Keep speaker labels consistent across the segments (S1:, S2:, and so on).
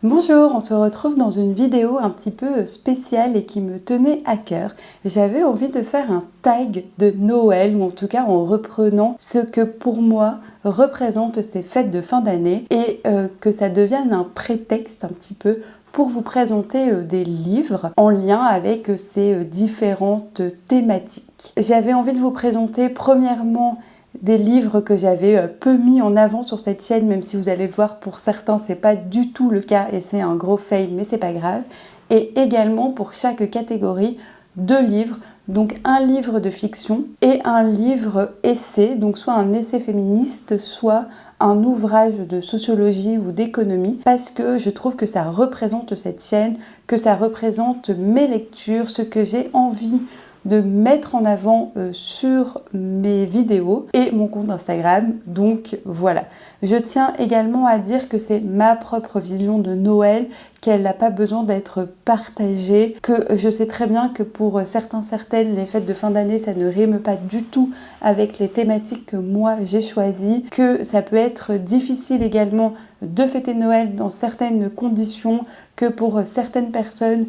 S1: Bonjour, on se retrouve dans une vidéo un petit peu spéciale et qui me tenait à cœur. J'avais envie de faire un tag de Noël, ou en tout cas en reprenant ce que pour moi représentent ces fêtes de fin d'année et que ça devienne un prétexte un petit peu pour vous présenter des livres en lien avec ces différentes thématiques. J'avais envie de vous présenter premièrement des livres que j'avais peu mis en avant sur cette chaîne, même si vous allez le voir, pour certains c'est pas du tout le cas et c'est un gros fail, mais c'est pas grave. Et également pour chaque catégorie, 2 livres, donc un livre de fiction et un livre essai, donc soit un essai féministe, soit un ouvrage de sociologie ou d'économie, parce que je trouve que ça représente cette chaîne, que ça représente mes lectures, ce que j'ai envie de mettre en avant sur mes vidéos et mon compte Instagram. Donc voilà. Je tiens également à dire que c'est ma propre vision de Noël, qu'elle n'a pas besoin d'être partagée, que je sais très bien que pour certaines, les fêtes de fin d'année, ça ne rime pas du tout avec les thématiques que moi j'ai choisies, que ça peut être difficile également de fêter Noël dans certaines conditions, que pour certaines personnes,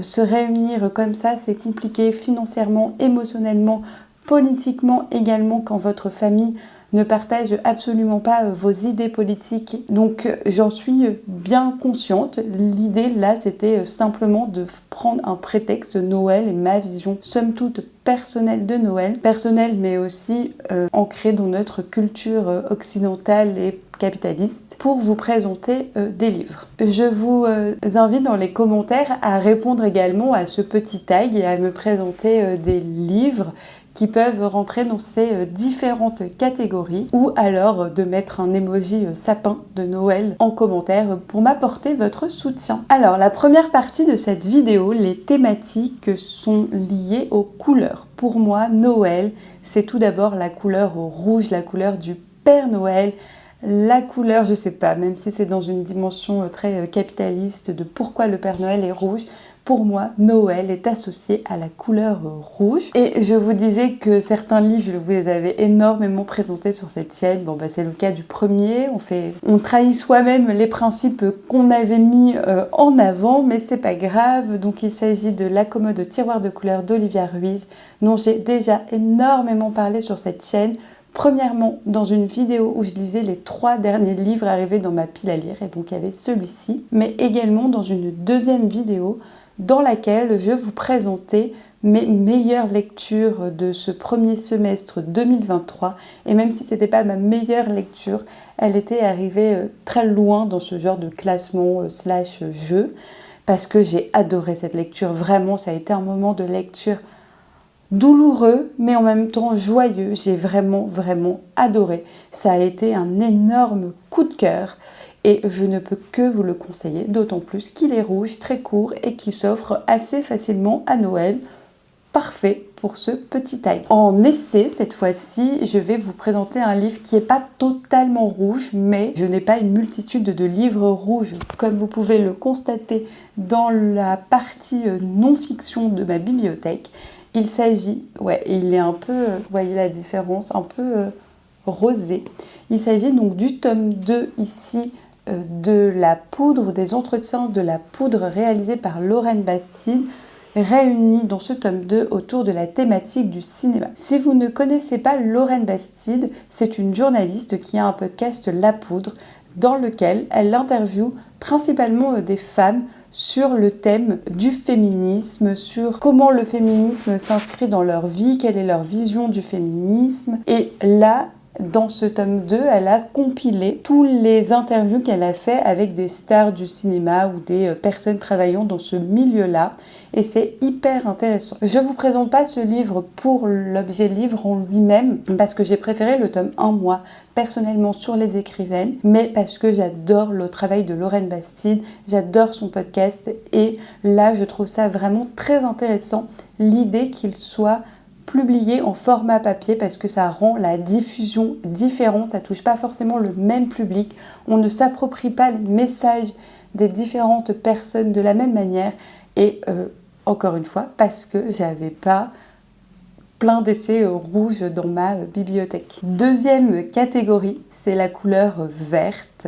S1: se réunir comme ça, c'est compliqué financièrement, émotionnellement, politiquement également quand votre famille ne partage absolument pas vos idées politiques. Donc j'en suis bien consciente. L'idée là, c'était simplement de prendre un prétexte Noël et ma vision, somme toute personnelle de Noël. Personnelle mais aussi ancrée dans notre culture occidentale et capitaliste, pour vous présenter des livres. Je vous invite dans les commentaires à répondre également à ce petit tag et à me présenter des livres qui peuvent rentrer dans ces différentes catégories, ou alors de mettre un emoji sapin de Noël en commentaire pour m'apporter votre soutien. Alors la première partie de cette vidéo, les thématiques sont liées aux couleurs. Pour moi, Noël, c'est tout d'abord la couleur rouge, la couleur du Père Noël, la couleur, je sais pas, même si c'est dans une dimension très capitaliste de pourquoi le Père Noël est rouge, pour moi, Noël est associé à la couleur rouge. Et je vous disais que certains livres, je vous les avais énormément présentés sur cette chaîne. Bon, bah, c'est le cas du premier. On trahit soi-même les principes qu'on avait mis en avant, mais c'est pas grave. Donc, il s'agit de La commode tiroir de couleurs d'Olivia Ruiz, dont j'ai déjà énormément parlé sur cette chaîne. Premièrement, dans une vidéo où je lisais les 3 derniers livres arrivés dans ma pile à lire, et donc il y avait celui-ci, mais également dans une deuxième vidéo dans laquelle je vous présentais mes meilleures lectures de ce premier semestre 2023. Et même si ce n'était pas ma meilleure lecture, elle était arrivée très loin dans ce genre de classement slash jeu, parce que j'ai adoré cette lecture. Vraiment, ça a été un moment de lecture douloureux, mais en même temps joyeux. J'ai vraiment adoré. Ça a été un énorme coup de cœur et je ne peux que vous le conseiller, d'autant plus qu'il est rouge, très court et qui s'offre assez facilement à Noël. Parfait pour ce petit tag. En essai, cette fois-ci, je vais vous présenter un livre qui n'est pas totalement rouge, mais je n'ai pas une multitude de livres rouges, comme vous pouvez le constater dans la partie non-fiction de ma bibliothèque. Il s'agit, il est un peu, vous voyez la différence, un peu rosé. Il s'agit donc du tome 2 ici, de la poudre, des entretiens de la poudre réalisée par Lorraine Bastide, réunis dans ce tome 2 autour de la thématique du cinéma. Si vous ne connaissez pas Lorraine Bastide, c'est une journaliste qui a un podcast La Poudre, dans lequel elle interviewe principalement des femmes sur le thème du féminisme, sur comment le féminisme s'inscrit dans leur vie, quelle est leur vision du féminisme. Et là, dans ce tome 2, elle a compilé tous les interviews qu'elle a fait avec des stars du cinéma ou des personnes travaillant dans ce milieu-là. Et c'est hyper intéressant. Je ne vous présente pas ce livre pour l'objet livre en lui-même, parce que j'ai préféré le tome 1, moi, personnellement, sur les écrivaines, mais parce que j'adore le travail de Lorraine Bastide, j'adore son podcast, et là, je trouve ça vraiment très intéressant, l'idée qu'il soit publié en format papier, parce que ça rend la diffusion différente, ça touche pas forcément le même public, on ne s'approprie pas les messages des différentes personnes de la même manière, et encore une fois, parce que j'avais pas plein d'essais rouges dans ma bibliothèque. Deuxième catégorie, c'est la couleur verte,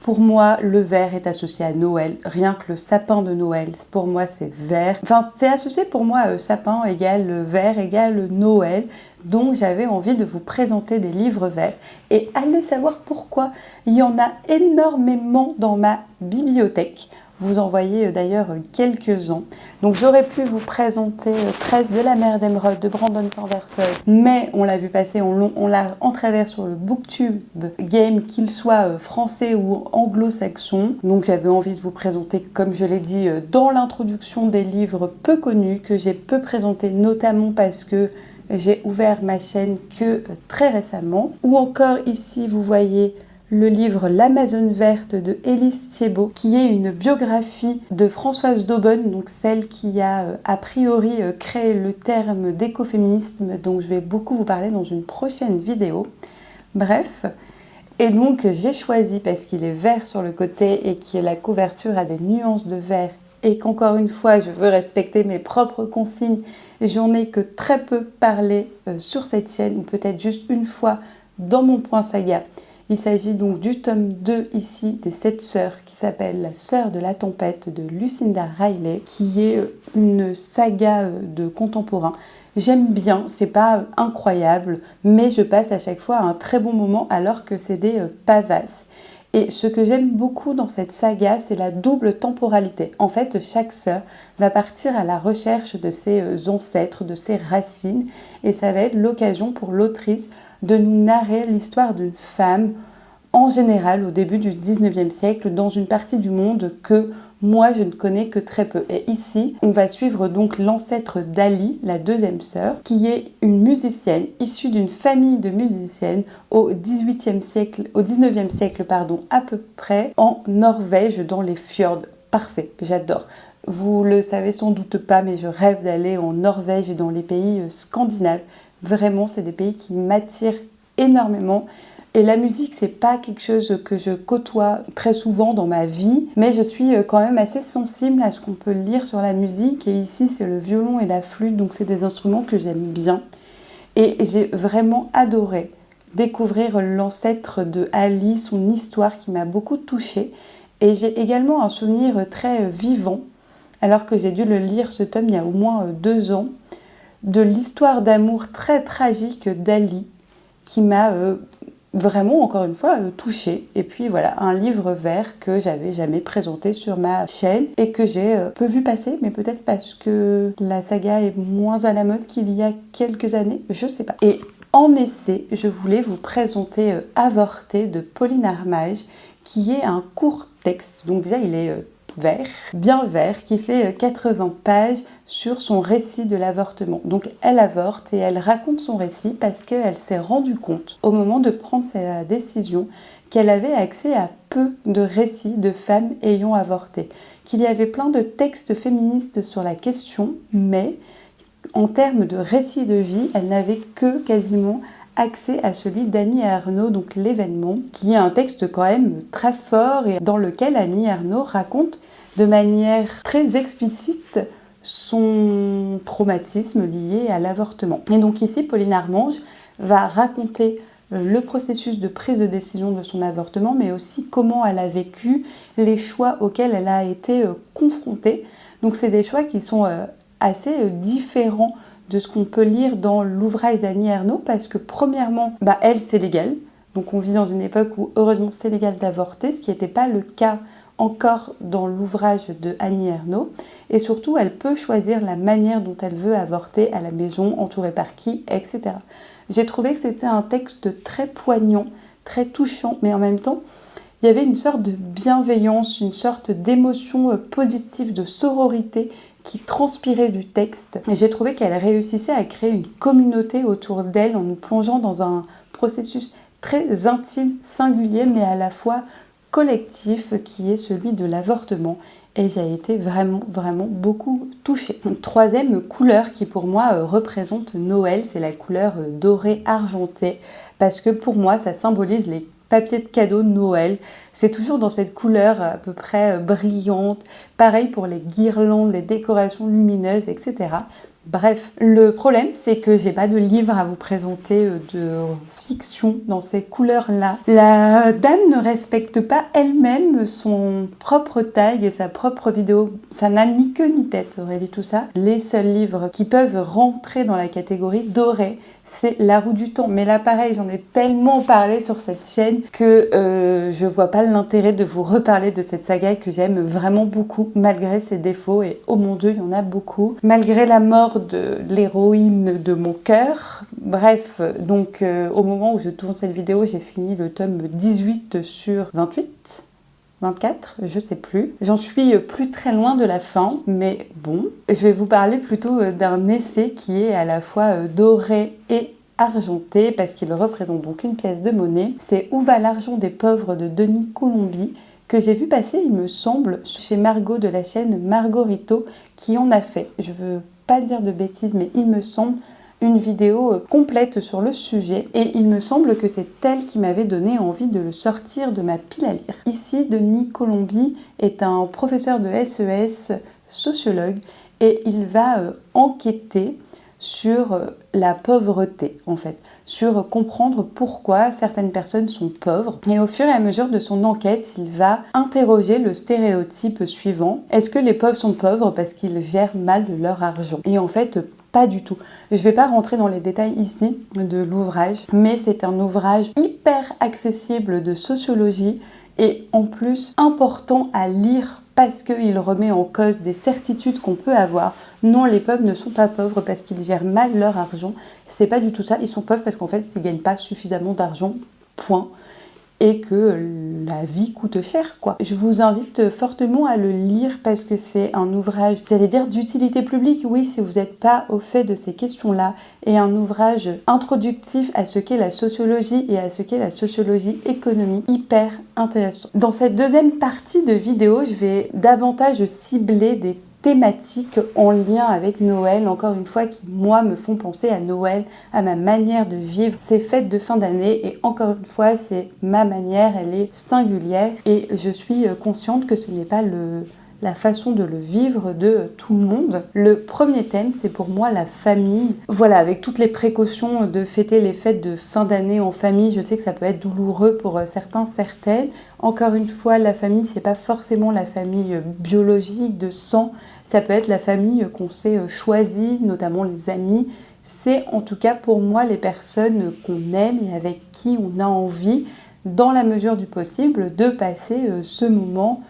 S1: Pour moi, le vert est associé à Noël. Rien que le sapin de Noël, pour moi, c'est vert. Enfin, c'est associé pour moi, sapin égale vert égale Noël. Donc, j'avais envie de vous présenter des livres verts. Et allez savoir pourquoi. Il y en a énormément dans ma bibliothèque. Vous en voyez d'ailleurs quelques-uns. Donc j'aurais pu vous présenter 13 de la mer d'émeraude de Brandon Sanderson, mais on l'a vu passer en long, on l'a en travers sur le Booktube Game, qu'il soit français ou anglo-saxon. Donc j'avais envie de vous présenter, comme je l'ai dit dans l'introduction, des livres peu connus que j'ai peu présentés, notamment parce que j'ai ouvert ma chaîne que très récemment. Ou encore ici, vous voyez le livre L'Amazone verte de Élise Thiebaud, qui est une biographie de Françoise Daubonne, donc celle qui a priori créé le terme d'écoféminisme, dont je vais beaucoup vous parler dans une prochaine vidéo. Bref, et donc j'ai choisi, parce qu'il est vert sur le côté et que la couverture a des nuances de vert, et qu'encore une fois je veux respecter mes propres consignes, j'en ai que très peu parlé sur cette chaîne, ou peut-être juste une fois dans mon point saga. Il s'agit donc du tome 2 ici des 7 sœurs, qui s'appelle La sœur de la tempête de Lucinda Riley, qui est une saga de contemporains. J'aime bien, c'est pas incroyable, mais je passe à chaque fois un très bon moment alors que c'est des pavasses. Et ce que j'aime beaucoup dans cette saga, c'est la double temporalité. En fait, chaque sœur va partir à la recherche de ses ancêtres, de ses racines, et ça va être l'occasion pour l'autrice de nous narrer l'histoire d'une femme, en général au début du 19e siècle, dans une partie du monde que moi je ne connais que très peu. Et ici, on va suivre donc l'ancêtre d'Ali, la deuxième sœur, qui est une musicienne, issue d'une famille de musiciennes au 19e siècle, à peu près, en Norvège, dans les fjords. Parfait, j'adore. Vous le savez sans doute pas, mais je rêve d'aller en Norvège et dans les pays scandinaves. Vraiment, c'est des pays qui m'attirent énormément. Et la musique, c'est pas quelque chose que je côtoie très souvent dans ma vie, mais je suis quand même assez sensible à ce qu'on peut lire sur la musique. Et ici, c'est le violon et la flûte, donc c'est des instruments que j'aime bien. Et j'ai vraiment adoré découvrir l'ancêtre de Ali, son histoire qui m'a beaucoup touchée. Et j'ai également un souvenir très vivant, alors que j'ai dû le lire, ce tome, il y a au moins 2 ans, de l'histoire d'amour très tragique d'Ali, qui m'a vraiment, encore une fois, touchée. Et puis voilà, un livre vert que j'avais jamais présenté sur ma chaîne et que j'ai peu vu passer, mais peut-être parce que la saga est moins à la mode qu'il y a quelques années, je sais pas. Et en essai, je voulais vous présenter Avorté de Pauline Armage, qui est un court texte. Donc déjà, il est vert, bien vert, qui fait 80 pages sur son récit de l'avortement. Donc elle avorte et elle raconte son récit parce qu'elle s'est rendue compte au moment de prendre sa décision qu'elle avait accès à peu de récits de femmes ayant avorté, qu'il y avait plein de textes féministes sur la question, mais en termes de récits de vie, elle n'avait que quasiment accès à celui d'Annie Ernaux, donc L'événement, qui est un texte quand même très fort et dans lequel Annie Ernaux raconte de manière très explicite son traumatisme lié à l'avortement. Et donc ici, Pauline Armage va raconter le processus de prise de décision de son avortement, mais aussi comment elle a vécu les choix auxquels elle a été confrontée. Donc c'est des choix qui sont assez différents de ce qu'on peut lire dans l'ouvrage d'Annie Ernaux, parce que premièrement, elle, c'est légal. Donc on vit dans une époque où heureusement c'est légal d'avorter, ce qui n'était pas le cas encore dans l'ouvrage de Annie Ernaux. Et surtout, elle peut choisir la manière dont elle veut avorter, à la maison, entourée par qui, etc. J'ai trouvé que c'était un texte très poignant, très touchant, mais en même temps, il y avait une sorte de bienveillance, une sorte d'émotion positive, de sororité qui transpirait du texte. Et j'ai trouvé qu'elle réussissait à créer une communauté autour d'elle en nous plongeant dans un processus très intime, singulier, mais à la fois collectif, qui est celui de l'avortement. Et j'ai été vraiment beaucoup touchée. Une troisième couleur qui pour moi représente Noël, c'est la couleur dorée argentée, parce que pour moi ça symbolise les papier de cadeau de Noël. C'est toujours dans cette couleur à peu près brillante. Pareil pour les guirlandes, les décorations lumineuses, etc. Bref, le problème c'est que j'ai pas de livre à vous présenter de fiction dans ces couleurs-là. La dame ne respecte pas elle-même son propre tag et sa propre vidéo. Ça n'a ni queue ni tête, Aurélie tout ça. Les seuls livres qui peuvent rentrer dans la catégorie dorée, c'est La Roue du Temps. Mais là pareil, j'en ai tellement parlé sur cette chaîne que je vois pas l'intérêt de vous reparler de cette saga que j'aime vraiment beaucoup, malgré ses défauts, et oh mon Dieu, il y en a beaucoup. Malgré la mort de l'héroïne de mon cœur. Bref, donc au moment où je tourne cette vidéo, j'ai fini le tome 18 sur 28. 24, je sais plus. J'en suis plus très loin de la fin, mais bon. Je vais vous parler plutôt d'un essai qui est à la fois doré et argenté, parce qu'il représente donc une pièce de monnaie. C'est Où va l'argent des pauvres de Denis Colombi, que j'ai vu passer, il me semble, chez Margot de la chaîne Margorito, qui en a fait. Je veux pas dire de bêtises, mais il me semble une vidéo complète sur le sujet, et il me semble que c'est elle qui m'avait donné envie de le sortir de ma pile à lire. Ici, Denis Colombi est un professeur de SES, sociologue, et il va enquêter sur la pauvreté, en fait, sur comprendre pourquoi certaines personnes sont pauvres. Et au fur et à mesure de son enquête, il va interroger le stéréotype suivant. Est-ce que les pauvres sont pauvres parce qu'ils gèrent mal leur argent? Et en fait, pas du tout. Je ne vais pas rentrer dans les détails ici de l'ouvrage, mais c'est un ouvrage hyper accessible de sociologie et en plus important à lire parce qu'il remet en cause des certitudes qu'on peut avoir. Non, les pauvres ne sont pas pauvres parce qu'ils gèrent mal leur argent. C'est pas du tout ça. Ils sont pauvres parce qu'en fait, ils gagnent pas suffisamment d'argent. Point. Et que la vie coûte cher, quoi. Je vous invite fortement à le lire parce que c'est un ouvrage, j'allais dire d'utilité publique, oui, si vous n'êtes pas au fait de ces questions-là, et un ouvrage introductif à ce qu'est la sociologie et à ce qu'est la sociologie économique, hyper intéressant. Dans cette deuxième partie de vidéo, je vais davantage cibler des thématiques en lien avec Noël, encore une fois, qui, moi, me font penser à Noël, à ma manière de vivre ces fêtes de fin d'année. Et encore une fois, c'est ma manière, elle est singulière. Et je suis consciente que ce n'est pas la façon de le vivre de tout le monde. Le premier thème, c'est pour moi la famille. Voilà, avec toutes les précautions de fêter les fêtes de fin d'année en famille, je sais que ça peut être douloureux pour certains, certaines. Encore une fois, la famille, c'est pas forcément la famille biologique de sang. Ça peut être la famille qu'on s'est choisie, notamment les amis. C'est en tout cas pour moi les personnes qu'on aime et avec qui on a envie, dans la mesure du possible, de passer ce moment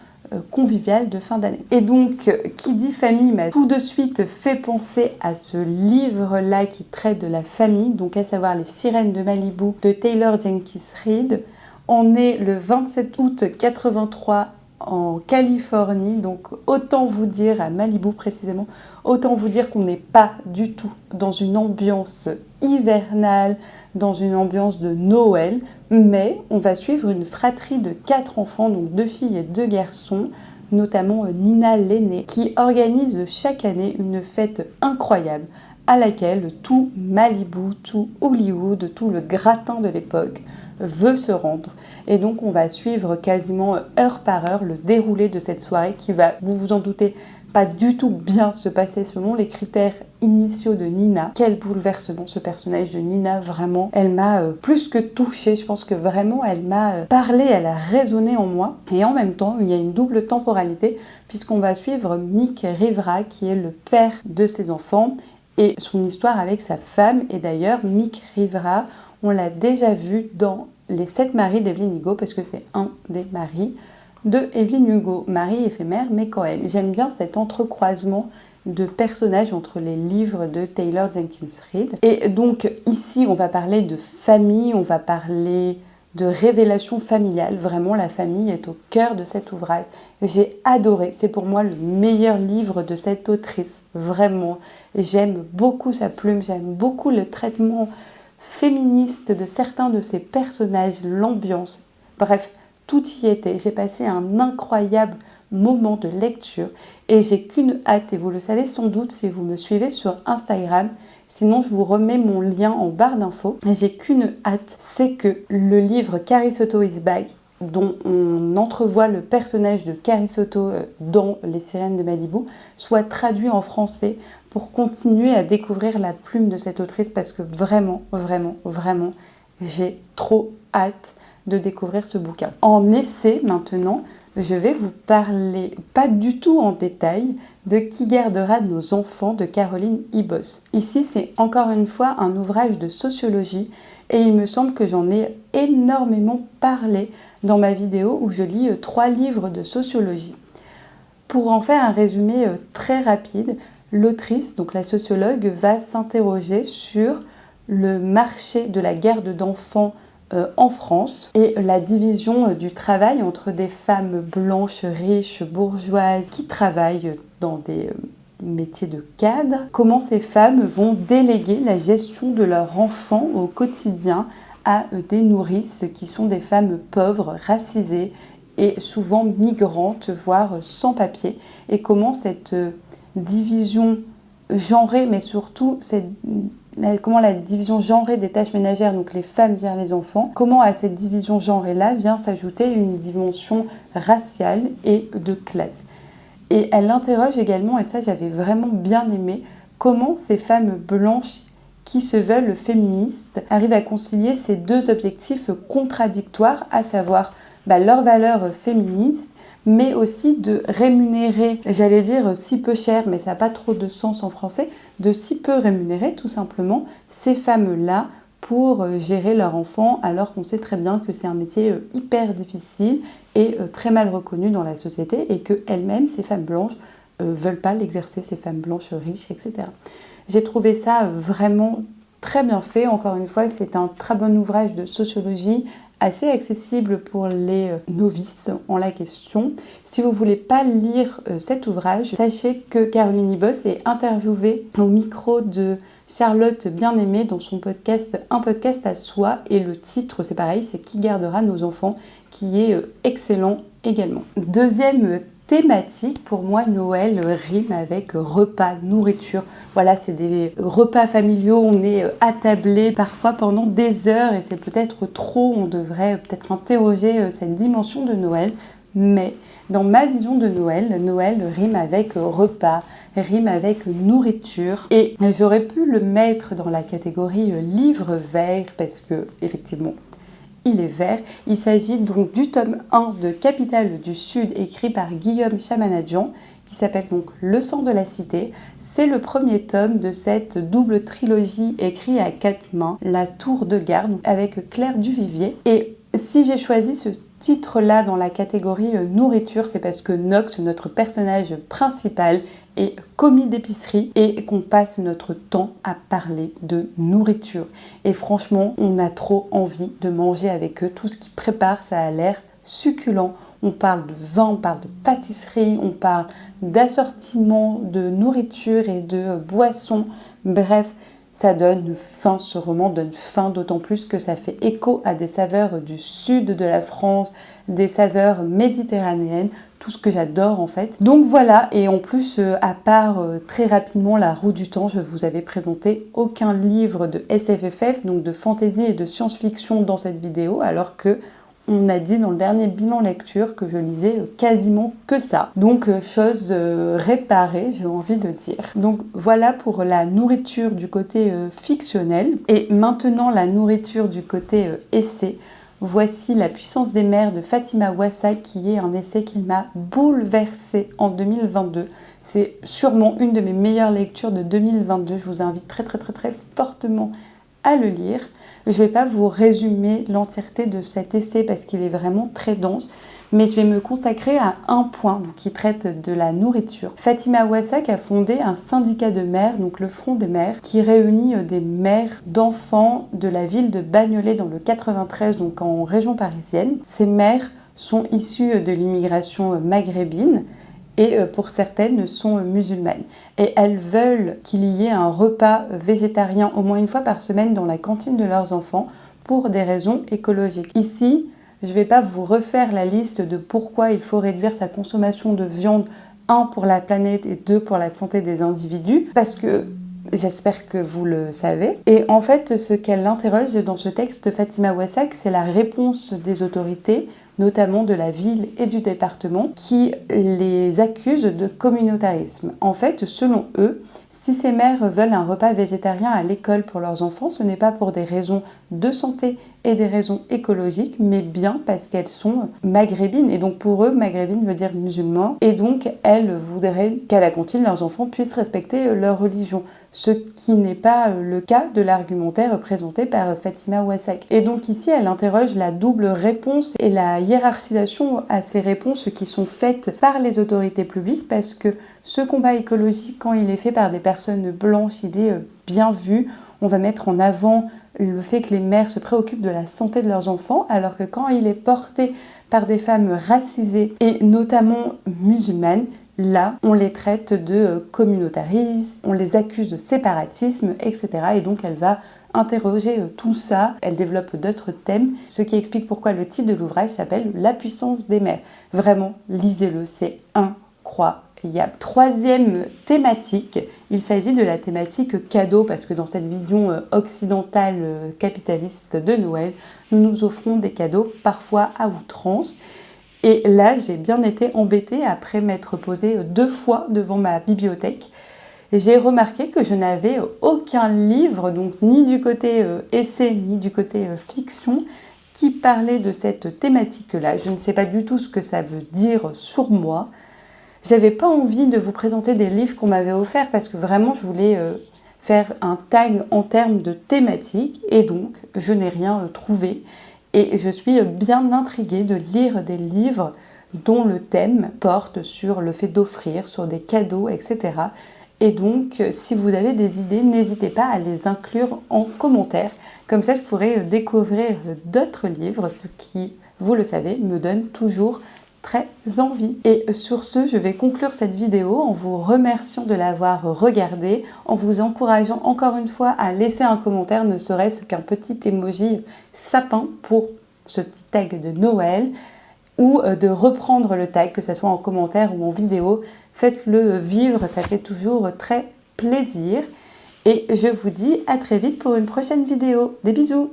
S1: convivial de fin d'année. Et donc, qui dit famille m'a tout de suite fait penser à ce livre-là qui traite de la famille, donc à savoir Les Sirènes de Malibu de Taylor Jenkins Reid. On est le 27 août 83 en Californie, donc autant vous dire, à Malibu précisément, autant vous dire qu'on n'est pas du tout dans une ambiance hivernale, dans une ambiance de Noël, mais on va suivre une fratrie de 4 enfants, donc 2 filles et 2 garçons, notamment Nina l'aînée, qui organise chaque année une fête incroyable à laquelle tout Malibu, tout Hollywood, tout le gratin de l'époque veut se rendre. Et donc on va suivre quasiment heure par heure le déroulé de cette soirée qui va, vous vous en doutez, pas du tout bien se passer selon les critères initiaux de Nina. Quel bouleversement ce personnage de Nina, vraiment. Elle m'a plus que touchée, je pense que vraiment elle m'a parlé, elle a résonné en moi. Et en même temps, il y a une double temporalité puisqu'on va suivre Mick Rivera qui est le père de ses enfants et son histoire avec sa femme. Et d'ailleurs, Mick Rivera, on l'a déjà vu dans Les 7 maris d'Evelyn Hugo parce que c'est un des maris de Evelyn Hugo, mari éphémère mais quand même. J'aime bien cet entrecroisement de personnages entre les livres de Taylor Jenkins Reid. Et donc ici, on va parler de famille, on va parler de révélation familiale. Vraiment, la famille est au cœur de cet ouvrage. J'ai adoré, c'est pour moi le meilleur livre de cette autrice. Vraiment, j'aime beaucoup sa plume, j'aime beaucoup le traitement féministe de certains de ses personnages, l'ambiance. Bref, tout y était. J'ai passé un incroyable moment de lecture et j'ai qu'une hâte, et vous le savez sans doute si vous me suivez sur Instagram, sinon je vous remets mon lien en barre d'infos. J'ai qu'une hâte, c'est que le livre Carrie Soto is Back dont on entrevoit le personnage de Carrie Soto dans Les Sirènes de Malibu soit traduit en français pour continuer à découvrir la plume de cette autrice parce que vraiment, vraiment, vraiment, j'ai trop hâte de découvrir ce bouquin. En essai maintenant, je vais vous parler, pas du tout en détail, de Qui gardera nos enfants de Caroline Ibos. Ici, c'est encore une fois un ouvrage de sociologie et il me semble que j'en ai énormément parlé dans ma vidéo où je lis 3 livres de sociologie. Pour en faire un résumé très rapide, l'autrice, donc la sociologue, va s'interroger sur le marché de la garde d'enfants en France et la division du travail entre des femmes blanches, riches, bourgeoises qui travaillent dans des métiers de cadre. Comment ces femmes vont déléguer la gestion de leurs enfants au quotidien à des nourrices qui sont des femmes pauvres, racisées et souvent migrantes, voire sans papier. Et comment cette division genrée, mais surtout comment la division genrée des tâches ménagères, donc les femmes gèrent les enfants, comment à cette division genrée-là vient s'ajouter une dimension raciale et de classe. Et elle interroge également, et ça j'avais vraiment bien aimé, comment ces femmes blanches qui se veulent féministes arrivent à concilier ces 2 objectifs contradictoires, à savoir leurs valeurs féministes, mais aussi de rémunérer, j'allais dire si peu cher, mais ça n'a pas trop de sens en français, de si peu rémunérer tout simplement ces femmes-là pour gérer leurs enfants, alors qu'on sait très bien que c'est un métier hyper difficile et très mal reconnu dans la société et qu'elles-mêmes, ces femmes blanches, veulent pas l'exercer, ces femmes blanches riches, etc. J'ai trouvé ça vraiment très bien fait. Encore une fois, c'est un très bon ouvrage de sociologie, assez accessible pour les novices en la question. Si vous ne voulez pas lire cet ouvrage, sachez que Caroline Ibos est interviewée au micro de Charlotte Bien-Aimée dans son podcast Un podcast à soi, et le titre c'est pareil, c'est Qui gardera nos enfants, qui est excellent également. Deuxième thématique, pour moi, Noël rime avec repas, nourriture. Voilà, c'est des repas familiaux, on est attablé parfois pendant des heures et c'est peut-être trop, on devrait peut-être interroger cette dimension de Noël. Mais dans ma vision de Noël, Noël rime avec repas, rime avec nourriture. Et j'aurais pu le mettre dans la catégorie livre vert parce que, effectivement, il est vert. Il s'agit donc du tome 1 de Capitale du Sud, écrit par Guillaume Chamanadjian, qui s'appelle donc Le sang de la cité. C'est le premier tome de cette double trilogie écrite à 4 mains, La Tour de Garde, avec Claire Duvivier. Et si j'ai choisi ce titre-là dans la catégorie nourriture, c'est parce que Nox, notre personnage principal, est commis d'épicerie et qu'on passe notre temps à parler de nourriture. Et franchement, on a trop envie de manger avec eux. Tout ce qu'ils préparent, ça a l'air succulent. On parle de vin, on parle de pâtisserie, on parle d'assortiment de nourriture et de boissons. Bref, ça donne faim, ce roman donne faim, d'autant plus que ça fait écho à des saveurs du sud de la France, des saveurs méditerranéennes, tout ce que j'adore en fait. Donc voilà, et en plus, à part très rapidement La Roue du Temps, je vous avais présenté aucun livre de SFFF, donc de fantasy et de science-fiction dans cette vidéo, alors que on a dit dans le dernier bilan lecture que je lisais quasiment que ça. Donc chose réparée, j'ai envie de dire. Donc voilà pour la nourriture du côté fictionnel. Et maintenant la nourriture du côté essai. Voici La puissance des mers de Fatima Ouassa, qui est un essai qui m'a bouleversée en 2022. C'est sûrement une de mes meilleures lectures de 2022. Je vous invite très fortement à le lire. Je ne vais pas vous résumer l'entièreté de cet essai parce qu'il est vraiment très dense, mais je vais me consacrer à un point qui traite de la nourriture. Fatima Ouassa a fondé un syndicat de mères, donc le Front des mères, qui réunit des mères d'enfants de la ville de Bagnolet dans le 93, donc en région parisienne. Ces mères sont issues de l'immigration maghrébine, et pour certaines sont musulmanes. Et elles veulent qu'il y ait un repas végétarien au moins une fois par semaine dans la cantine de leurs enfants pour des raisons écologiques. Ici, je ne vais pas vous refaire la liste de pourquoi il faut réduire sa consommation de viande, 1 pour la planète et 2 pour la santé des individus, parce que j'espère que vous le savez. Et en fait, ce qu'elle interroge dans ce texte de Fatima Ouassa, c'est la réponse des autorités notamment de la ville et du département, qui les accusent de communautarisme. En fait, selon eux, si ces mères veulent un repas végétarien à l'école pour leurs enfants, ce n'est pas pour des raisons de santé et des raisons écologiques, mais bien parce qu'elles sont maghrébines. Et donc pour eux, maghrébine veut dire musulman. Et donc elles voudraient qu'à la cantine, leurs enfants puissent respecter leur religion. Ce qui n'est pas le cas de l'argumentaire présenté par Fatima Ouassak. Et donc ici, elle interroge la double réponse et la hiérarchisation à ces réponses qui sont faites par les autorités publiques, parce que ce combat écologique, quand il est fait par des personnes blanches, il est bien vu. On va mettre en avant le fait que les mères se préoccupent de la santé de leurs enfants, alors que quand il est porté par des femmes racisées et notamment musulmanes, là, on les traite de communautaristes, on les accuse de séparatisme, etc. Et donc elle va interroger tout ça, elle développe d'autres thèmes, ce qui explique pourquoi le titre de l'ouvrage s'appelle « La puissance des mères ». Vraiment, lisez-le, c'est incroyable. Troisième thématique, il s'agit de la thématique cadeau, parce que dans cette vision occidentale capitaliste de Noël, nous nous offrons des cadeaux parfois à outrance. Et là, j'ai bien été embêtée après m'être posée 2 fois devant ma bibliothèque. J'ai remarqué que je n'avais aucun livre, donc ni du côté essai, ni du côté fiction, qui parlait de cette thématique-là. Je ne sais pas du tout ce que ça veut dire sur moi. J'avais pas envie de vous présenter des livres qu'on m'avait offerts parce que vraiment, je voulais faire un tag en termes de thématique et donc, je n'ai rien trouvé. Et je suis bien intriguée de lire des livres dont le thème porte sur le fait d'offrir, sur des cadeaux, etc. Et donc, si vous avez des idées, n'hésitez pas à les inclure en commentaire. Comme ça, je pourrai découvrir d'autres livres, ce qui, vous le savez, me donne toujours très envie. Et sur ce, je vais conclure cette vidéo en vous remerciant de l'avoir regardée, en vous encourageant encore une fois à laisser un commentaire, ne serait-ce qu'un petit emoji sapin pour ce petit tag de Noël, ou de reprendre le tag, que ce soit en commentaire ou en vidéo. Faites-le vivre, ça fait toujours très plaisir. Et je vous dis à très vite pour une prochaine vidéo. Des bisous!